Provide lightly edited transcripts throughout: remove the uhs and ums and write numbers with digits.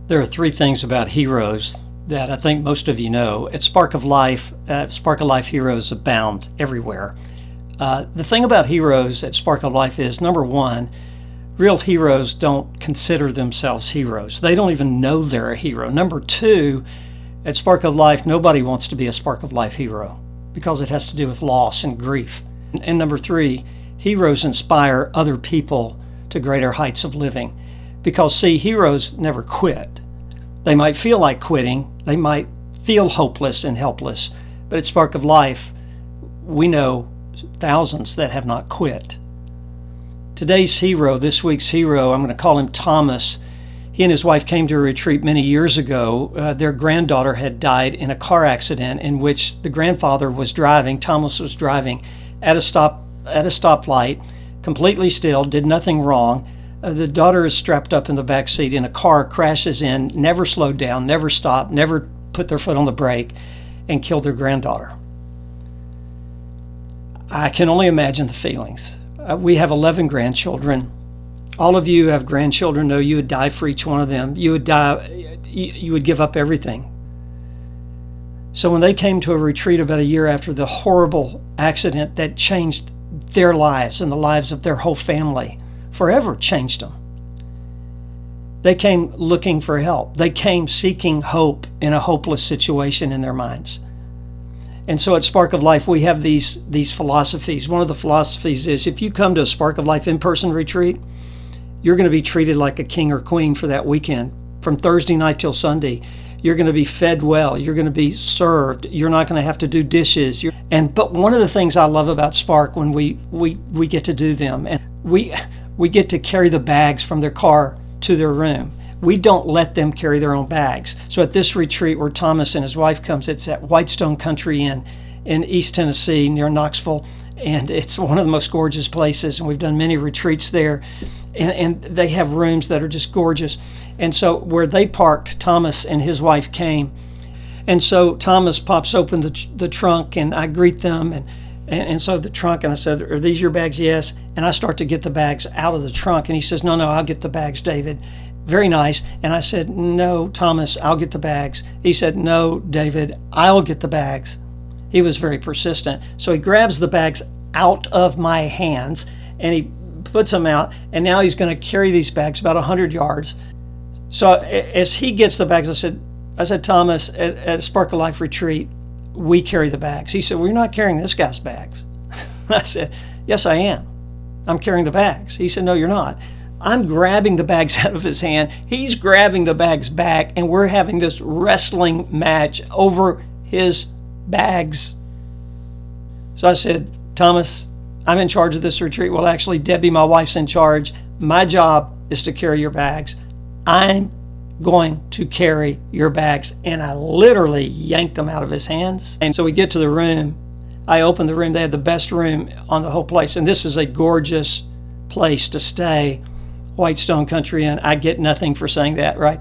There are three things about heroes that I think most of you know. At Spark of Life heroes abound everywhere. The thing about heroes at Spark of Life is, number one, real heroes don't consider themselves heroes. They don't even know they're a hero. Number two, at Spark of Life, nobody wants to be a Spark of Life hero because it has to do with loss and grief. And number three, heroes inspire other people to greater heights of living. Because, see, heroes never quit. They might feel like quitting. They might feel hopeless and helpless. But at Spark of Life, we know thousands that have not quit. Today's hero, this week's hero, I'm going to call him Thomas. He and his wife came to a retreat many years ago. Their granddaughter had died in a car accident in which the grandfather was driving. Thomas was driving at a stoplight, completely still, did nothing wrong. The daughter is strapped up in the back seat in a car, crashes in, never slowed down, never stopped, never put their foot on the brake, and killed their granddaughter. I can only imagine the feelings. We have 11 grandchildren. All of you who have grandchildren know you would die for each one of them. You would die, you would give up everything. So when they came to a retreat about a year after the horrible accident that changed their lives and the lives of their whole family, forever changed them. They came looking for help. They came seeking hope in a hopeless situation in their minds. And so at Spark of Life, we have these philosophies. One of the philosophies is if you come to a Spark of Life in-person retreat, you're going to be treated like a king or queen for that weekend. From Thursday night till Sunday, you're going to be fed well. You're going to be served. You're not going to have to do dishes. But one of the things I love about Spark when we get to do them, and we get to carry the bags from their car to their room. We don't let them carry their own bags. So at this retreat where Thomas and his wife comes, it's at Whitestone Country Inn in East Tennessee near Knoxville. And it's one of the most gorgeous places. And we've done many retreats there. And they have rooms that are just gorgeous. And so where they parked, Thomas and his wife came. And so Thomas pops open the trunk and I greet them. And so the trunk, and I said, "Are these your bags?" "Yes." And I start to get the bags out of the trunk. And he says, No, I'll get the bags, David." Very nice. And I said, "No, Thomas, I'll get the bags." He said, "No, David, I'll get the bags." He was very persistent. So he grabs the bags out of my hands and he puts them out. And now he's going to carry these bags about 100 yards. So as he gets the bags, I said, "Thomas, at a Spark of Life retreat, we carry the bags." He said, "Well, you're not carrying this guy's bags." I said, "Yes, I am. I'm carrying the bags." He said, "No, you're not." I'm grabbing the bags out of his hand. He's grabbing the bags back, and we're having this wrestling match over his bags. So I said, "Thomas, I'm in charge of this retreat." "Well, actually, Debbie, my wife's in charge. My job is to carry your bags. I'm going to carry your bags." And I literally yanked them out of his hands. And so we get to the room. I open the room. They had the best room on the whole place. And this is a gorgeous place to stay. Whitestone Country Inn. I get nothing for saying that, right?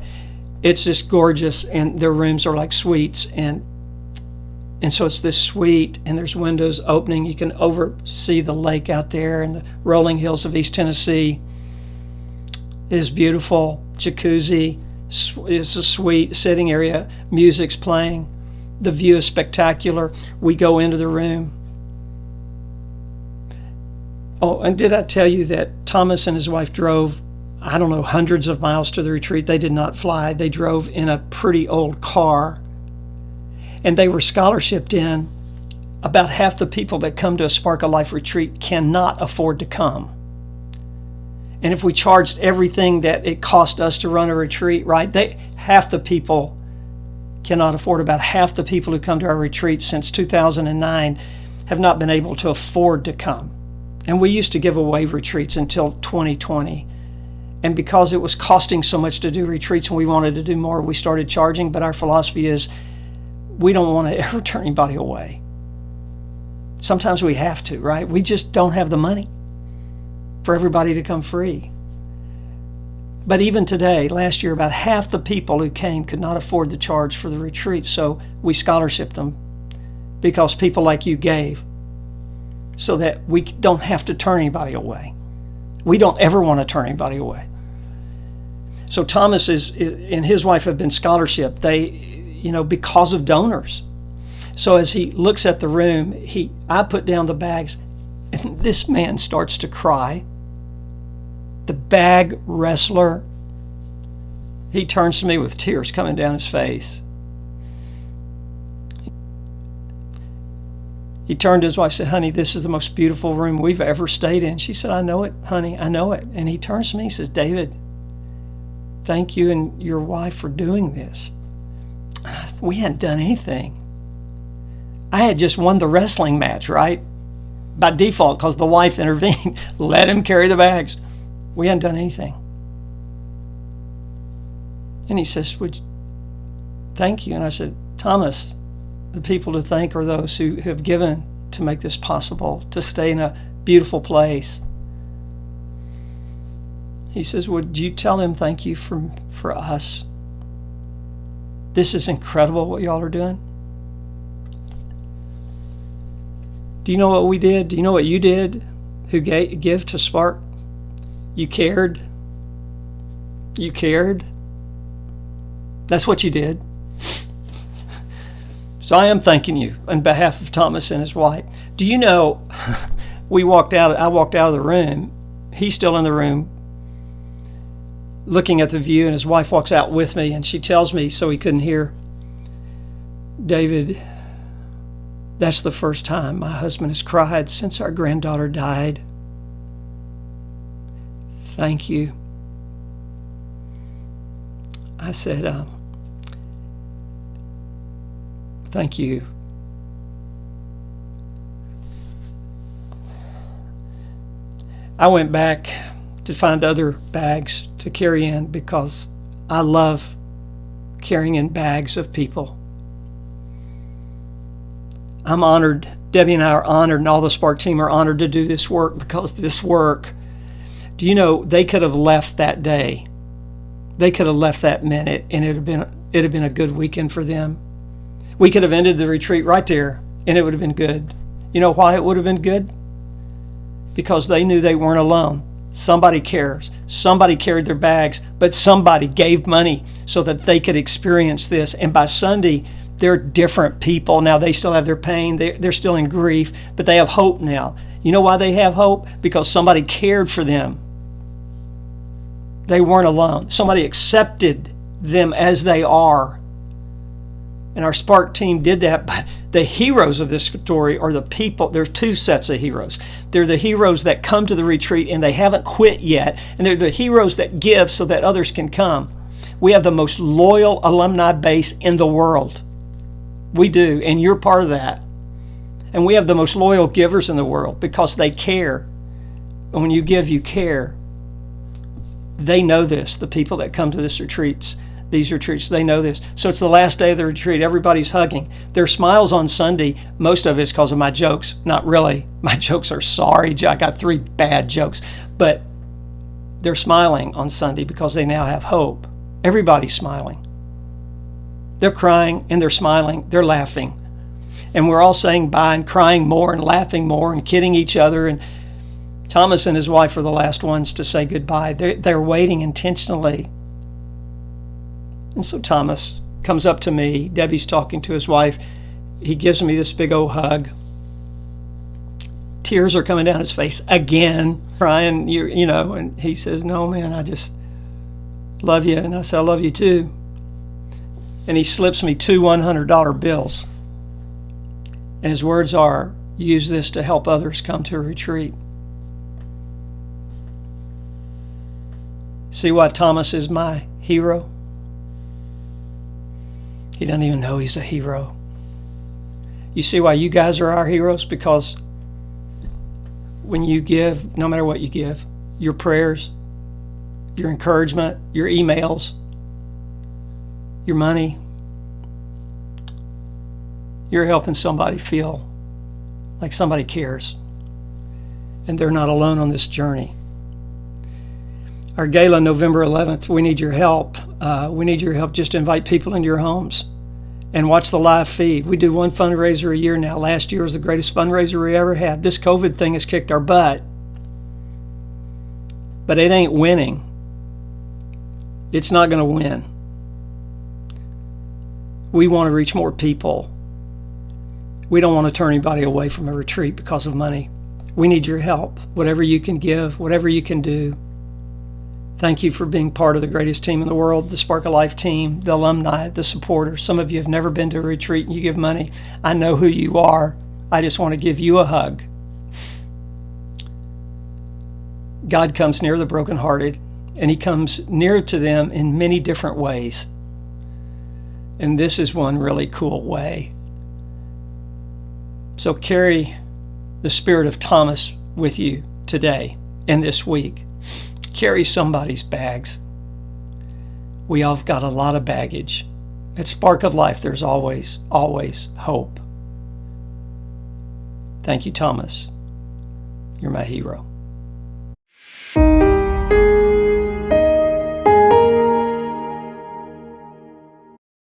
It's just gorgeous, and their rooms are like suites, and so it's this suite, and there's windows opening. You can oversee the lake out there and the rolling hills of East Tennessee. It is beautiful. Jacuzzi. It's a suite sitting area. Music's playing. The view is spectacular. We go into the room. Oh, and did I tell you that Thomas and his wife drove, I don't know, hundreds of miles to the retreat? They did not fly. They drove in a pretty old car. And they were scholarshiped in. About half the people that come to a Spark of Life retreat cannot afford to come. And if we charged everything that it cost us to run a retreat, right, half the people cannot afford. About half the people who come to our retreats since 2009 have not been able to afford to come. And we used to give away retreats until 2020. And because it was costing so much to do retreats and we wanted to do more, we started charging. But our philosophy is we don't want to ever turn anybody away. Sometimes we have to, right? We just don't have the money for everybody to come free. But even today, last year, about half the people who came could not afford the charge for the retreat. So we scholarshiped them because people like you gave, so that we don't have to turn anybody away. We don't ever want to turn anybody away. So Thomas and his wife have been scholarship. Because of donors. So as he looks at the room, I put down the bags, and this man starts to cry. The bag wrestler, he turns to me with tears coming down his face. He turned to his wife and said, "Honey, this is the most beautiful room we've ever stayed in." She said, "I know it, honey, I know it." And he turns to me and says, "David, thank you and your wife for doing this. We hadn't done anything. I had just won the wrestling match, right? By default, because the wife intervened. Let him carry the bags. We hadn't done anything." And he says, "Thank you." And I said, "Thomas, the people to thank are those who have given to make this possible, to stay in a beautiful place." He says, "Would you tell them thank you for us? This is incredible what y'all are doing." Do you know what we did? Do you know what you did who give to Spark? You cared. You cared. That's what you did. So I am thanking you on behalf of Thomas and his wife. Do you know, I walked out of the room. He's still in the room looking at the view, and his wife walks out with me, and she tells me, so he couldn't hear, "David, that's the first time my husband has cried since our granddaughter died. Thank you." I said, "Thank you." I went back to find other bags to carry in because I love carrying in bags of people. I'm honored. Debbie and I are honored, and all the Spark team are honored to do this work, because this work, do you know, they could have left that day. They could have left that minute, and it'd have been a good weekend for them. We could have ended the retreat right there, and it would have been good. You know why it would have been good? Because they knew they weren't alone. Somebody cares. Somebody carried their bags, but somebody gave money so that they could experience this. And by Sunday, they're different people. Now they still have their pain. They're still in grief, but they have hope now. You know why they have hope? Because somebody cared for them. They weren't alone. Somebody accepted them as they are. And our Spark team did that. But the heroes of this story are the people. There's two sets of heroes. They're the heroes that come to the retreat and they haven't quit yet. And they're the heroes that give so that others can come. We have the most loyal alumni base in the world. We do. And you're part of that. And we have the most loyal givers in the world because they care. And when you give, you care. They know this. The people that come to these retreats, they know this. So it's the last day of the retreat. Everybody's hugging. Their smiles on Sunday, most of it's because of my jokes. Not really. My jokes are sorry. I got 3 bad jokes. But they're smiling on Sunday because they now have hope. Everybody's smiling. They're crying and they're smiling. They're laughing. And we're all saying bye and crying more and laughing more and kidding each other. And Thomas and his wife are the last ones to say goodbye. They're waiting intentionally. And so Thomas comes up to me. Debbie's talking to his wife. He gives me this big old hug. Tears are coming down his face again, crying, and he says, "No, man, I just love you." And I said, "I love you too." And he slips me 2 $100 bills. And his words are, "Use this to help others come to a retreat." See why Thomas is my hero? He doesn't even know he's a hero. You see why you guys are our heroes? Because when you give, no matter what you give, your prayers, your encouragement, your emails, your money, you're helping somebody feel like somebody cares. And they're not alone on this journey. Our gala, November 11th, we need your help. We need your help just to invite people into your homes and watch the live feed. We do one fundraiser a year now. Last year was the greatest fundraiser we ever had. This COVID thing has kicked our butt. But it ain't winning. It's not going to win. We want to reach more people. We don't want to turn anybody away from a retreat because of money. We need your help. Whatever you can give, whatever you can do. Thank you for being part of the greatest team in the world, the Spark of Life team, the alumni, the supporters. Some of you have never been to a retreat and you give money. I know who you are. I just want to give you a hug. God comes near the brokenhearted, and he comes near to them in many different ways. And this is one really cool way. So carry the spirit of Thomas with you today and this week. Carry somebody's bags. We all have got a lot of baggage. At Spark of Life, there's always, always hope. Thank you, Thomas. You're my hero.